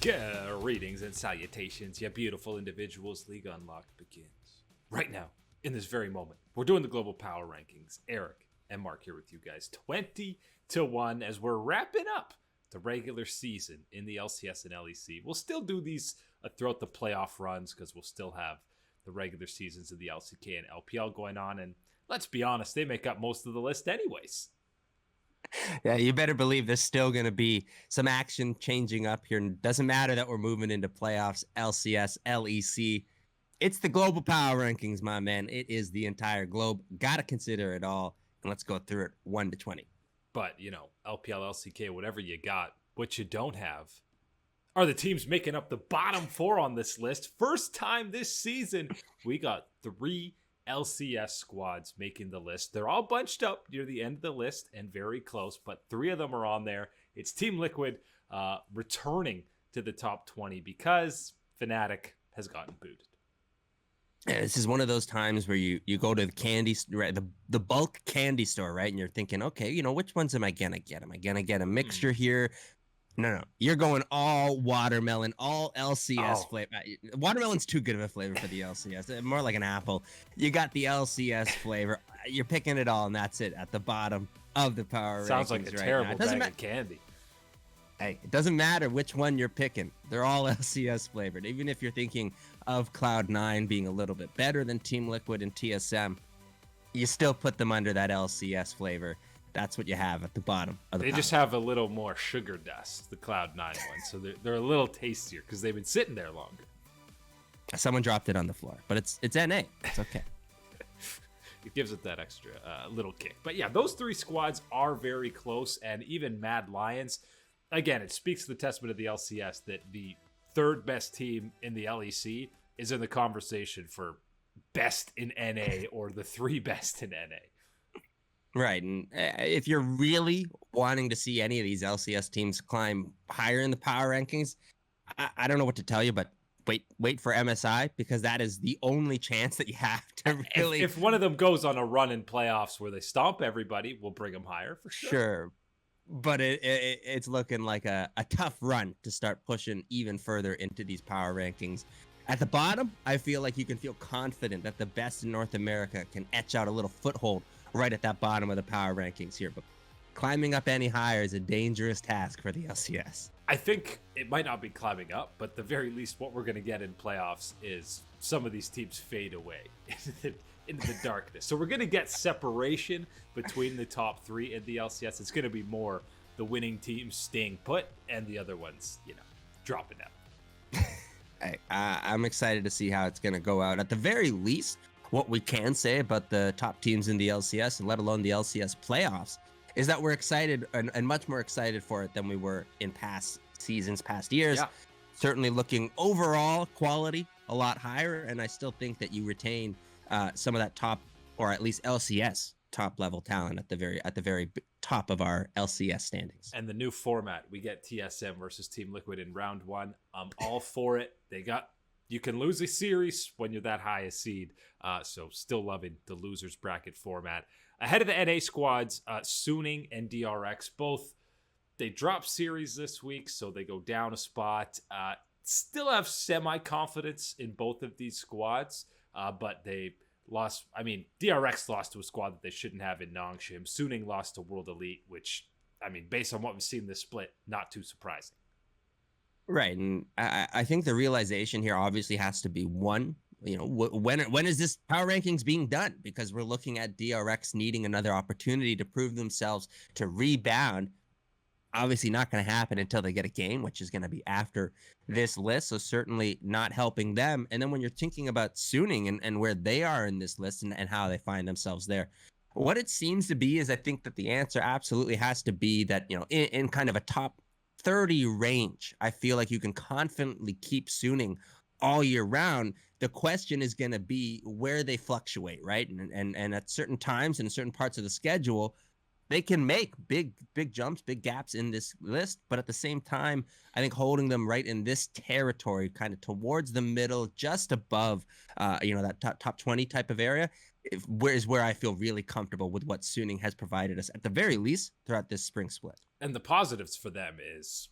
Greetings and salutations, you beautiful individuals. League Unlocked begins right now, in this very moment. We're doing the global power rankings. Eric and Mark here with you guys, 20-1, as we're wrapping up the regular season in the LCS and LEC. We'll still do these throughout the playoff runs because we'll still have the regular seasons of the LCK and LPL going on. And let's be honest, they make up most of the list anyways. Yeah, you better believe there's still going to be some action changing up here. And doesn't matter that we're moving into playoffs, LCS, LEC. It's the global power rankings, my man. It is the entire globe. Got to consider it all. And let's go through it 1 to 20. But, you know, LPL, LCK, whatever you got, what you don't have are the teams making up the bottom four on this list. First time this season, we got 3 LCS squads making the list. They're all bunched up near the end of the list and very close, but 3 of them are on there. It's Team Liquid returning to the top 20 because Fnatic has gotten booted. Yeah, this is one of those times where you go to the candy, right, the bulk candy store, right? And you're thinking, okay, you know, which ones am I going to get? Am I going to get a mixture here? No. You're going all watermelon, all LCS flavor. Watermelon's too good of a flavor for the LCS. More like an apple. You got the LCS flavor. You're picking it all, and that's it at the bottom of the power Sounds rankings like a right terrible bag of candy. Hey, it doesn't matter which one you're picking. They're all LCS flavored. Even if you're thinking of Cloud9 being a little bit better than Team Liquid and TSM, you still put them under that LCS flavor. That's what you have at the bottom of the They power. just have a little more sugar dust, the Cloud9 ones, so they're a little tastier because they've been sitting there longer. Someone dropped it on the floor, but it's NA. It's okay. It gives it that extra little kick. But yeah, those 3 squads are very close, and even Mad Lions, again, it speaks to the testament of the LCS that the 3rd best team in the LEC is in the conversation for best in NA or the 3 best in NA. Right, and if you're really wanting to see any of these LCS teams climb higher in the power rankings, I don't know what to tell you, but wait for MSI, because that is the only chance that you have to really... If one of them goes on a run in playoffs where they stomp everybody, we'll bring them higher for sure. Sure, but it's looking like a tough run to start pushing even further into these power rankings. At the bottom, I feel like you can feel confident that the best in North America can etch out a little foothold right at that bottom of the power rankings here. But climbing up any higher is a dangerous task for the LCS. I think it might not be climbing up, but at the very least what we're going to get in playoffs is some of these teams fade away into the darkness. So we're going to get separation between the top 3 in the LCS. It's going to be more the winning teams staying put and the other ones, you know, dropping out. I'm excited to see how it's going to go out. At the very least, what we can say about the top teams in the LCS, and let alone the LCS playoffs, is that we're excited and much more excited for it than we were in past seasons, past years. Yeah. Certainly looking overall quality a lot higher, and I still think that you retain some of that top, or at least LCS top level talent at the very top of our LCS standings. And the new format, we get TSM versus Team Liquid in round 1. I'm all for it. You can lose a series when you're that high a seed. So still loving the losers bracket format. Ahead of the NA squads, Suning and DRX, both, they dropped series this week, so they go down a spot. Still have semi-confidence in both of these squads, but they lost. I mean, DRX lost to a squad that they shouldn't have in Nongshim. Suning lost to World Elite, which, I mean, based on what we've seen in this split, not too surprising. Right, and I think the realization here obviously has to be, one, you know, when is this power rankings being done? Because we're looking at DRX needing another opportunity to prove themselves, to rebound. Obviously not going to happen until they get a game, which is going to be after this list, so certainly not helping them. And then when you're thinking about Suning and where they are in this list and how they find themselves there, what it seems to be is, I think that the answer absolutely has to be that, you know, in kind of a top 30 range, I feel like you can confidently keep Suning all year round. The question is going to be where they fluctuate, right? And at certain times and certain parts of the schedule, they can make big jumps, big gaps in this list. But at the same time, I think holding them right in this territory, kind of towards the middle, just above, that top 20 type of area, is where I feel really comfortable with what Suning has provided us, at the very least, throughout this spring split. And the positives for them is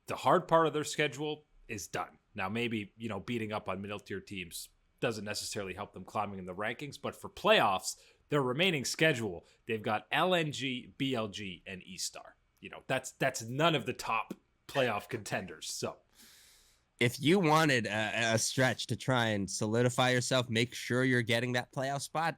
the hard part of their schedule is done. Now, maybe, beating up on middle tier teams doesn't necessarily help them climbing in the rankings, but for playoffs, their remaining schedule, they've got LNG, BLG, and E-Star. That's none of the top playoff contenders. So if you wanted a stretch to try and solidify yourself, make sure you're getting that playoff spot,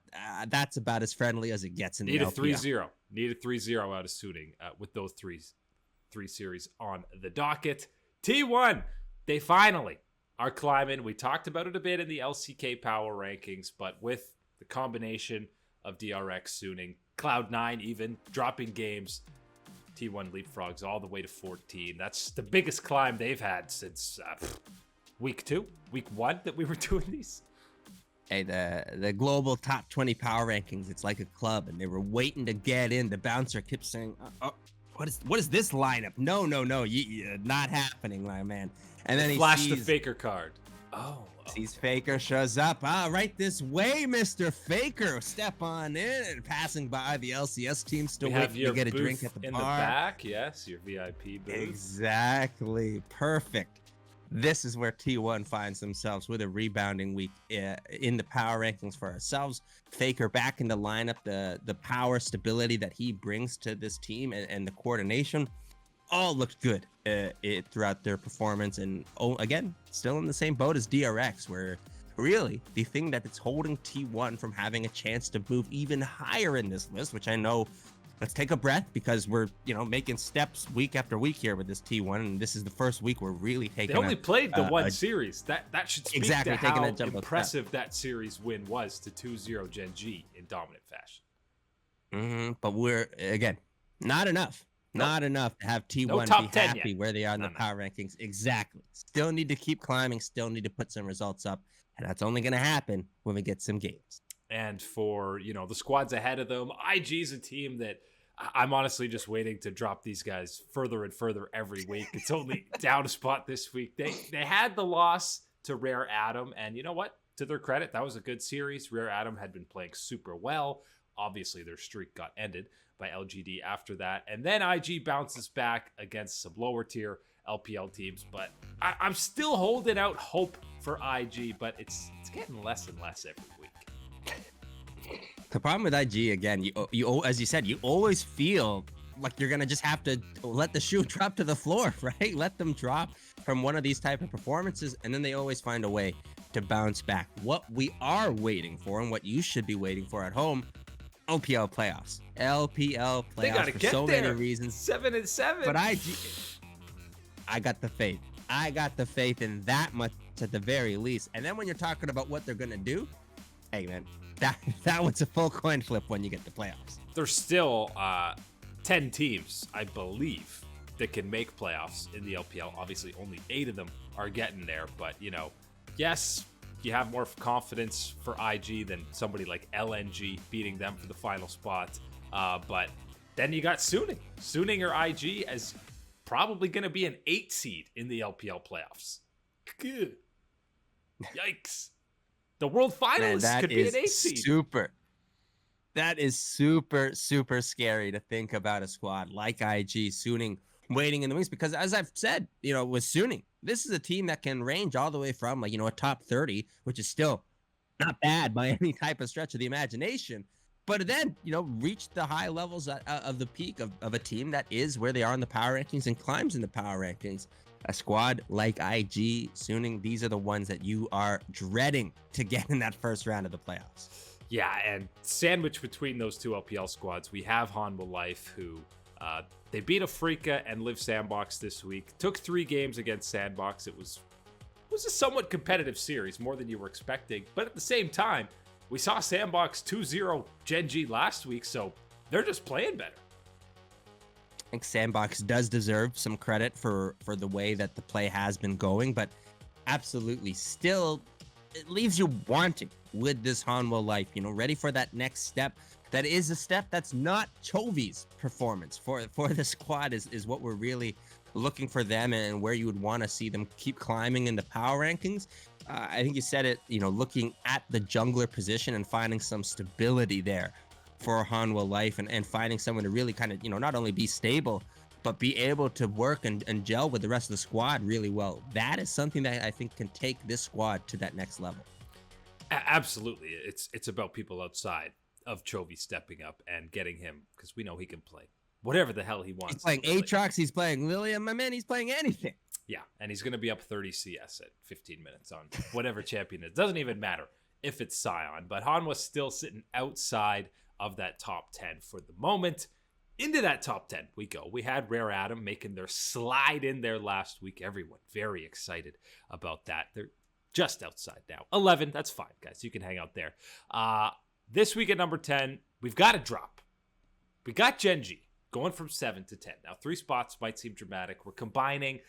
that's about as friendly as it gets in the LPL. Need a 3-0 out of Suning with those three series on the docket. T1, they finally are climbing. We talked about it a bit in the LCK power rankings, but with the combination of DRX, Suning, Cloud9 even dropping games, T1 leapfrogs all the way to 14. That's the biggest climb they've had since week 1 that we were doing these. Hey, the global top 20 power rankings, it's like a club, and they were waiting to get in. The bouncer kept saying, what is this lineup? No, not happening, my man. And then he flashed the Faker card. Sees Faker, shows up. Right this way, Mr. Faker. Step on in. And passing by the LCS team, still waiting to get a drink at the bar. In the back, yes, your VIP booth. Exactly. Perfect. This is where T1 finds themselves with a rebounding week in the power rankings for ourselves. Faker back in the lineup, the power stability that he brings to this team and the coordination all looked good throughout their performance. And again, still in the same boat as DRX, where really the thing that it's holding T1 from having a chance to move even higher in this list, which I know, let's take a breath, because we're making steps week after week here with this T1, and this is the first week we're really taking. They only played the one series. That should speak exactly, to how impressive that series win was to 2-0 Gen G in dominant fashion. But we're again not enough. Not enough to have T1 be happy yet. Where they are in the power rankings. Exactly. Still need to keep climbing. Still need to put some results up. And that's only going to happen when we get some games. And for, the squads ahead of them, IG's a team that I'm honestly just waiting to drop these guys further and further every week. It's only down a spot this week. They had the loss to Rare Adam. And you know what? To their credit, that was a good series. Rare Adam had been playing super well. Obviously, their streak got ended by LGD after that. And then IG bounces back against some lower tier LPL teams. But I'm still holding out hope for IG, but it's getting less and less every week. The problem with IG, again, you as you said, you always feel like you're going to just have to let the shoe drop to the floor, right? Let them drop from one of these type of performances, and then they always find a way to bounce back. What we are waiting for, and what you should be waiting for at home, LPL playoffs. LPL playoffs for so many reasons. 7-7. But I got the faith. I got the faith in that much at the very least. And then when you're talking about what they're gonna do, hey man, that was a full coin flip when you get the playoffs. There's still 10 teams, I believe, that can make playoffs in the LPL. Obviously, only 8 of them are getting there. But yes, you have more confidence for IG than somebody like LNG beating them for the final spot. But then you got Suning. Suning or IG as probably going to be an 8 seed in the LPL playoffs. Good. Yikes. The world finalists could be an 8 seed. That is super scary to think about a squad like IG, Suning, waiting in the wings. Because as I've said, with Suning, this is a team that can range all the way from a top 30, which is still not bad by any type of stretch of the imagination, but then reach the high levels of the peak of a team that is where they are in the power rankings and climbs in the power rankings. A squad like IG, Suning, these are the ones that you are dreading to get in that first round of the playoffs. Yeah, and sandwiched between those two LPL squads, we have Hanwha Life, who they beat Afrika and Live Sandbox this week. Took 3 games against Sandbox. It was a somewhat competitive series, more than you were expecting. But at the same time, we saw Sandbox 2-0 Gen G last week, so they're just playing better. I think Sandbox does deserve some credit for the way that the play has been going, but absolutely still, it leaves you wanting with this Hanwha Life, ready for that next step. That is a step that's not Chovy's performance for the squad is what we're really looking for them, and where you would want to see them keep climbing in the power rankings. I think you said it, looking at the jungler position and finding some stability there for Hanwha Life, and finding someone to really kind of, not only be stable, but be able to work and gel with the rest of the squad really well. That is something that I think can take this squad to that next level. Absolutely. It's about people outside of Chovy stepping up and getting him, because we know he can play whatever the hell he wants. He's playing Aatrox, he's playing Lilium, my man, he's playing anything. Yeah, and he's going to be up 30 CS at 15 minutes on whatever champion it is. Doesn't even matter if it's Sion, but Hanwha's still sitting outside of that top 10 for the moment. Into that top 10 we go. We had Rare Adam making their slide in there last week. Everyone very excited about that. They're just outside now. 11, that's fine, guys. You can hang out there. This week at number 10, we've got a drop. We got Genji going from 7 to 10. Now, 3 spots might seem dramatic. We're combining.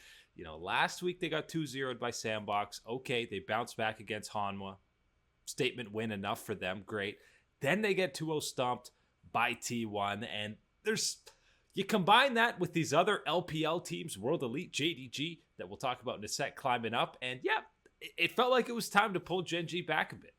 Last week they got 2-0'd by Sandbox. Okay, they bounced back against Hanwha. Statement win enough for them. Great. Then they get 2-0 stomped by T1. And you combine that with these other LPL teams, World Elite, JDG, that we'll talk about in a sec, climbing up. And yeah, it felt like it was time to pull Genji back a bit.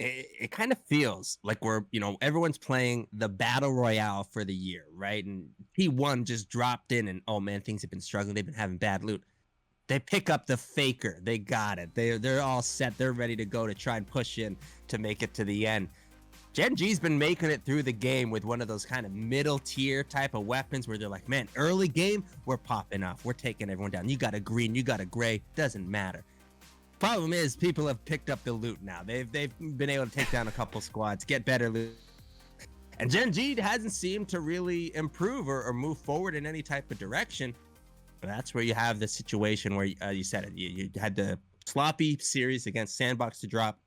It kind of feels like we're, everyone's playing the battle royale for the year, right? And T1 just dropped in and, oh man, things have been struggling. They've been having bad loot. They pick up the Faker. They got it. They're all set. They're ready to go to try and push in to make it to the end. Genji's been making it through the game with one of those kind of middle tier type of weapons where they're like, man, early game, we're popping off. We're taking everyone down. You got a green, you got a gray, doesn't matter. Problem is, people have picked up the loot now. They've been able to take down a couple squads, get better loot. And Genji hasn't seemed to really improve or move forward in any type of direction. But that's where you have the situation where you said it. You had the sloppy series against Sandbox to drop,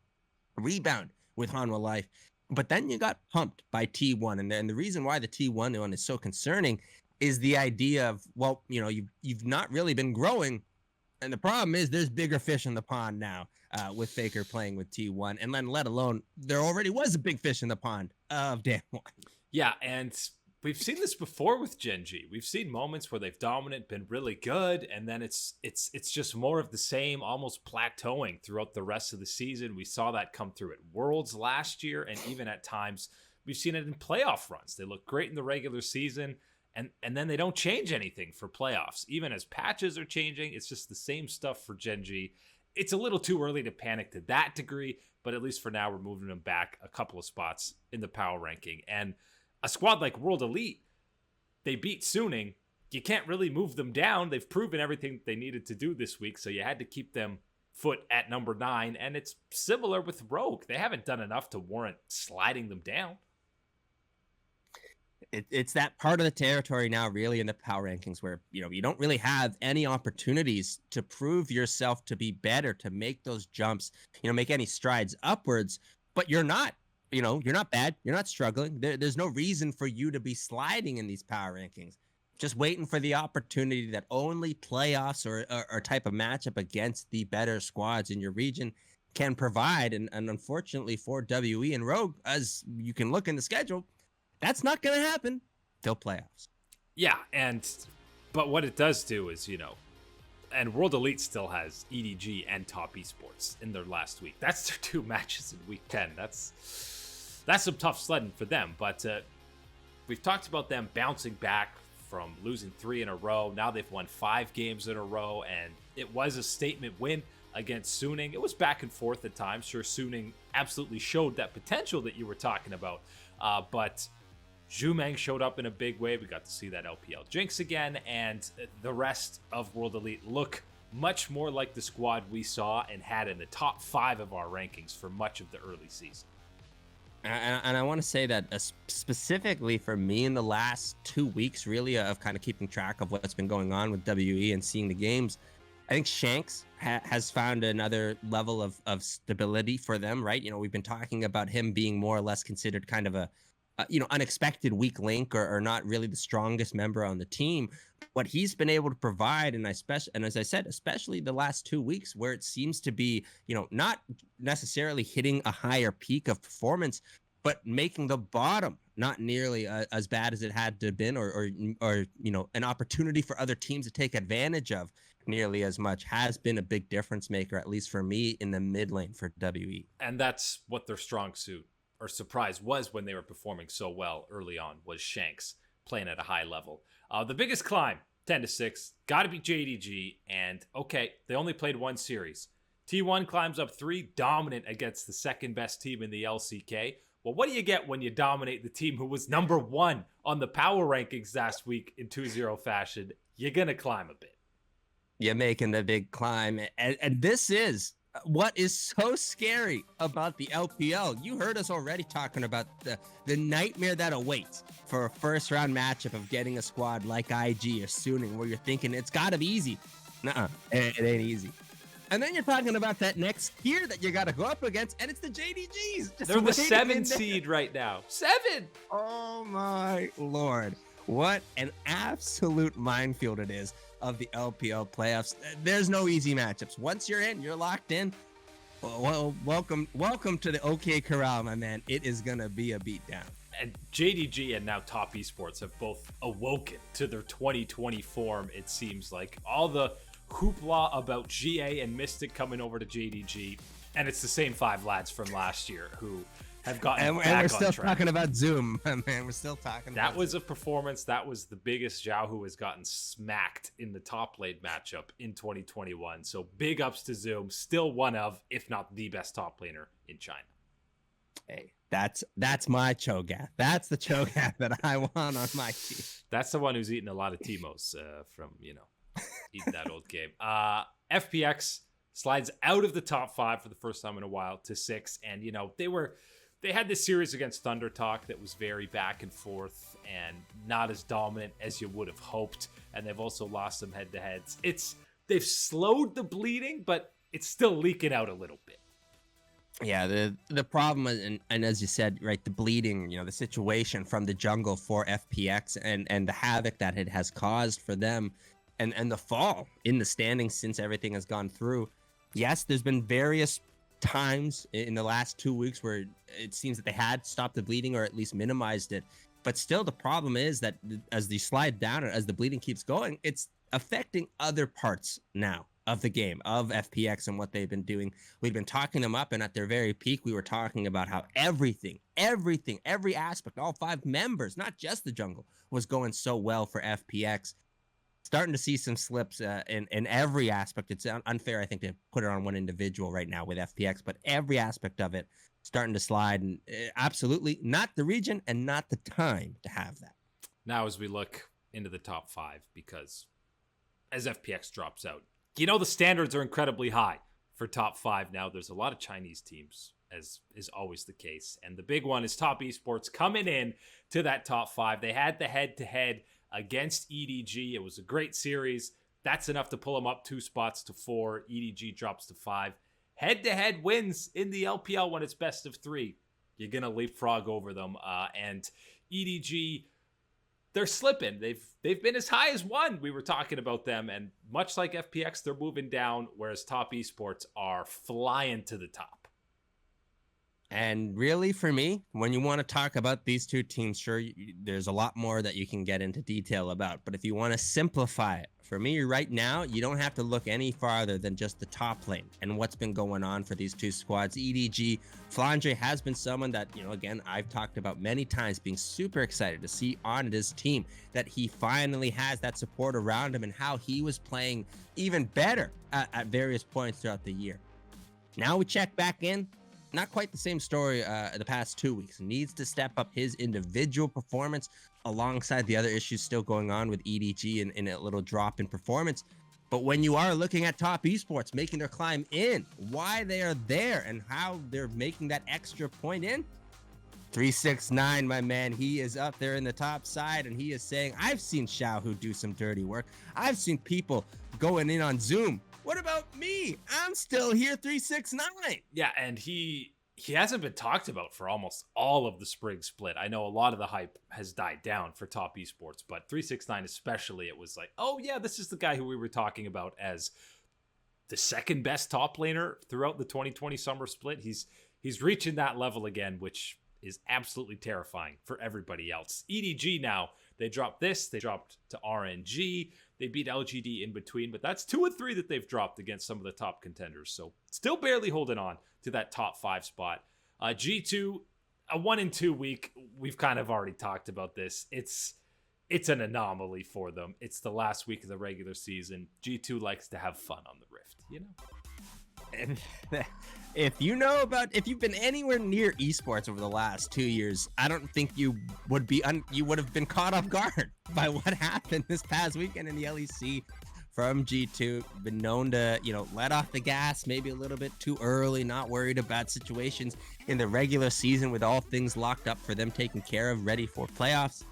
rebound with Hanwha Life. But then you got pumped by T1. And the reason why the T1 one is so concerning is the idea of, well, you've not really been growing. And the problem is there's bigger fish in the pond now with Faker playing with T1. And then let alone there already was a big fish in the pond of Damn One. Yeah, and we've seen this before with Genji. We've seen moments where they've dominant, been really good, and then it's just more of the same, almost plateauing throughout the rest of the season. We saw that come through at Worlds last year, and even at times we've seen it in playoff runs. They look great in the regular season, and then they don't change anything for playoffs. Even as patches are changing, it's just the same stuff for Genji. It's a little too early to panic to that degree, but at least for now, we're moving them back a couple of spots in the power ranking. And a squad like World Elite, they beat Suning. You can't really move them down. They've proven everything they needed to do this week, so you had to keep them foot at number 9. And it's similar with Rogue. They haven't done enough to warrant sliding them down. It's that part of the territory now really in the power rankings where, you don't really have any opportunities to prove yourself to be better, to make those jumps, make any strides upwards, but you're not bad. You're not struggling. There's no reason for you to be sliding in these power rankings. Just waiting for the opportunity that only playoffs or type of matchup against the better squads in your region can provide. And unfortunately for WE and Rogue, as you can look in the schedule, that's not going to happen till playoffs. Yeah, but what it does do is, and World Elite still has EDG and Top Esports in their last week. That's their 2 matches in week 10. That's some tough sledding for them. But we've talked about them bouncing back from losing 3 in a row. Now they've won 5 games in a row, and it was a statement win against Suning. It was back and forth at times. Sure, Suning absolutely showed that potential that you were talking about, but Zhumeng showed up in a big way. We got to see that LPL Jinx again, and the rest of World Elite look much more like the squad we saw and had in the top 5 of our rankings for much of the early season. And I want to say that specifically for me in the last 2 weeks, really, of kind of keeping track of what's been going on with WE and seeing the games, I think Shanks has found another level of stability for them, right? We've been talking about him being more or less considered kind of a unexpected weak link or not really the strongest member on the team. What he's been able to provide, and as I said, especially the last 2 weeks where it seems to be, not necessarily hitting a higher peak of performance, but making the bottom not nearly as bad as it had to have been, or an opportunity for other teams to take advantage of nearly as much, has been a big difference maker, at least for me, in the mid lane for WE. And that's what their strong suit or surprise was when they were performing so well early on, was Shanks. playing at a high level. The biggest climb, 10-6, got to be JDG. And okay, they only played one series. T1 climbs up 3, dominant against the second best team in the LCK. Well, what do you get when you dominate the team who was number 1 on the power rankings last week in 2-0 fashion? You're going to climb a bit. You're making the big climb. And this is what is so scary about the LPL. You heard us already talking about the nightmare that awaits for a first-round matchup of getting a squad like IG or Suning, where you're thinking it's got to be easy. Nuh-uh, it ain't easy. And then you're talking about that next tier that you got to go up against, and it's the JDGs. They're the 7 seed right now. 7! Oh, my Lord. What an absolute minefield it is of the LPL playoffs. There's no easy matchups. Once you're in, you're locked in. Well, welcome to the OK Corral, my man. It is going to be a beatdown. And JDG and now Top Esports have both awoken to their 2020 form, it seems like. All the hoopla about GA and Mystic coming over to JDG, and it's the same 5 lads from last year who have gotten and we're still talking about Zoom, man. We're still talking that about was Zoom. A performance. That was the biggest Zhao who has gotten smacked in the top lane matchup in 2021. So big ups to Zoom, still one of, if not the best top laner in China. Hey, that's my Cho'Gath. That's the Cho'Gath that I want on my team. That's the one who's eating a lot of Timos from, eating that old game. FPX slides out of the top 5 for the first time in a while to 6. And, they had this series against Thunder Talk that was very back and forth and not as dominant as you would have hoped. And they've also lost some head-to-heads. They've slowed the bleeding, but it's still leaking out a little bit. Yeah, the problem is, and as you said, right, the bleeding, the situation from the jungle for FPX and the havoc that it has caused for them and the fall in the standings since everything has gone through. Yes, there's been various times in the last 2 weeks where it seems that they had stopped the bleeding or at least minimized it. But still, the problem is that as they slide down and as the bleeding keeps going, it's affecting other parts now of the game, of FPX and what they've been doing. We've been talking them up, and at their very peak, we were talking about how everything, every aspect, all 5 members, not just the jungle, was going so well for FPX. Starting to see some slips in every aspect. It's unfair, I think, to put it on one individual right now with FPX, but every aspect of it starting to slide. And absolutely not the region and not the time to have that. Now, as we look into the top 5, because as FPX drops out, the standards are incredibly high for top 5 now. There's a lot of Chinese teams, as is always the case. And the big one is Top Esports coming in to that top 5. They had the head-to-head against EDG. It was a great series. That's enough to pull them up 2 spots to 4. EDG drops to 5. Head-to-head wins in the LPL when it's best of 3. You're going to leapfrog over them. And EDG, they're slipping. They've been as high as 1. We were talking about them. And much like FPX, they're moving down, whereas Top Esports are flying to the top. And really, for me, when you want to talk about these 2 teams, sure, there's a lot more that you can get into detail about. But if you want to simplify it, for me right now, you don't have to look any farther than just the top lane and what's been going on for these 2 squads. EDG, Flandre has been someone that, again, I've talked about many times, being super excited to see on his team, that he finally has that support around him and how he was playing even better at various points throughout the year. Now we check back in. Not quite the same story the past 2 weeks. Needs to step up his individual performance alongside the other issues still going on with EDG and a little drop in performance. But when you are looking at Top Esports making their climb in, why they are there and how they're making that extra point in, 369, my man, he is up there in the top side and he is saying, I've seen Xiaohu do some dirty work. I've seen people going in on Zoom. What about me? I'm still here, 369. Yeah, and he hasn't been talked about for almost all of the spring split. I know a lot of the hype has died down for Top Esports, but 369 especially, it was like, oh yeah, this is the guy who we were talking about as the second best top laner throughout the 2020 summer split. He's reaching that level again, which is absolutely terrifying for everybody else. EDG now, they dropped to RNG. They beat LGD in between, but that's 2 of 3 that they've dropped against some of the top contenders. So still barely holding on to that top 5 spot. G2, a 1-2 week. We've kind of already talked about this. It's it's an anomaly for them. It's the last week of the regular season. G2 likes to have fun on the Rift, you know? And if you've been anywhere near esports over the last 2 years, I don't think you would have been caught off guard by what happened this past weekend in the LEC from G2. Been known to, let off the gas maybe a little bit too early, not worried about situations in the regular season with all things locked up for them taken care of, ready for playoffs.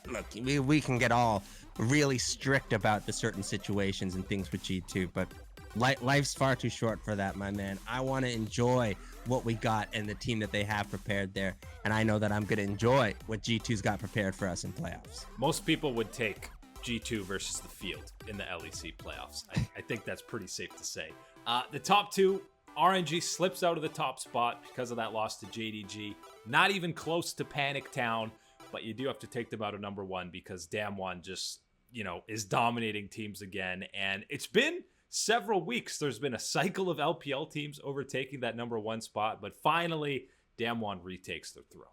Look, we can get all really strict about the certain situations and things with G2, but life's far too short for that, my man. I want to enjoy what we got and the team that they have prepared there, and I know that I'm going to enjoy what G2's got prepared for us in playoffs. Most people would take G2 versus the field in the LEC playoffs. I think that's pretty safe to say. The top two, RNG slips out of the top spot because of that loss to JDG. Not even close to Panic Town, but you do have to take them out of number one because Damwon just, is dominating teams again. And it's been several weeks. There's been a cycle of LPL teams overtaking that number one spot, but finally Damwon retakes their throne.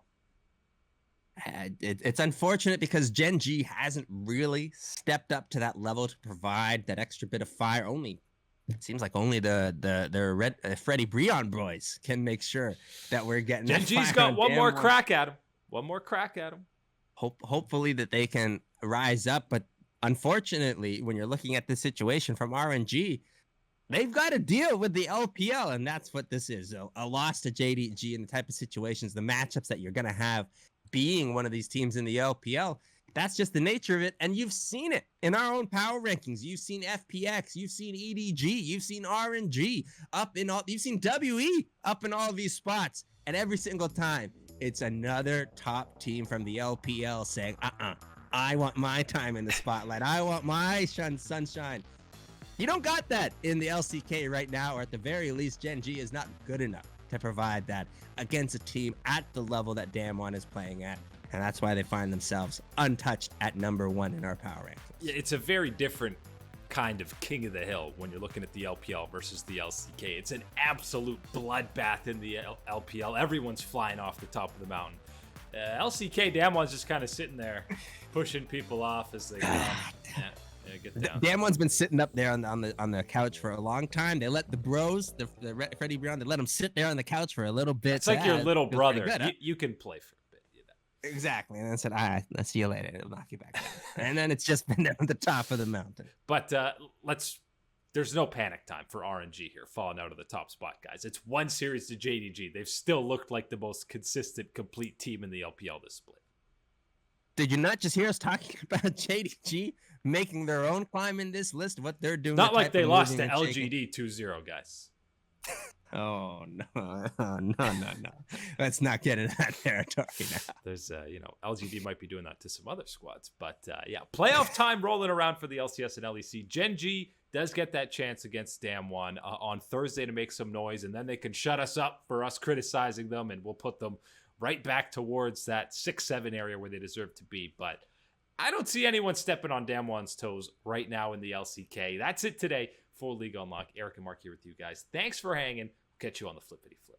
It's unfortunate because Gen G hasn't really stepped up to that level to provide that extra bit of fire. It seems like only the Freddie Breon boys can make sure that we're getting Gen G's got one more crack at him. One more crack at him. Hopefully that they can rise up, but unfortunately, when you're looking at this situation from RNG, they've got to deal with the LPL, and that's what this is. A loss to JDG and the type of situations, the matchups that you're going to have being one of these teams in the LPL. That's just the nature of it, and you've seen it in our own power rankings. You've seen FPX, you've seen EDG, you've seen RNG you've seen WE up in all of these spots, and every single time, it's another top team from the LPL saying, I want my time in the spotlight. I want my sunshine. You don't got that in the LCK right now, or at the very least, Gen G is not good enough to provide that against a team at the level that Damwon is playing at. And that's why they find themselves untouched at number one in our power rankings. Yeah, it's a very different kind of king of the hill when you're looking at the LPL versus the LCK. It's an absolute bloodbath in the LPL. Everyone's flying off the top of the mountain. LCK, Damwon's just kind of sitting there pushing people off as they come. Get down. Damwon's been sitting up there on the couch for a long time. They let the bros, the Freddie Brown, they let him sit there on the couch for a little bit. It's like your little brother. Good, huh? You can play for a bit. Exactly. And then said, all right, I'll see you later. It'll knock you back down. And then it's just been at the top of the mountain. But there's no panic time for RNG here, falling out of the top spot, guys. It's one series to JDG. They've still looked like the most consistent, complete team in the LPL this split. Did you not just hear us talking about JDG making their own climb in this list? What they're doing? Not like they lost to LGD 2-0, guys. Oh, no. Let's not get into that territory now. There's, LGD might be doing that to some other squads. But, playoff time rolling around for the LCS and LEC. Gen G does get that chance against Damwon on Thursday to make some noise, and then they can shut us up for us criticizing them, and we'll put them right back towards that 6-7 area where they deserve to be. But I don't see anyone stepping on Damwon's toes right now in the LCK. That's it today for League Unlock. Eric and Mark here with you guys. Thanks for hanging. Catch you on the Flippity Flip.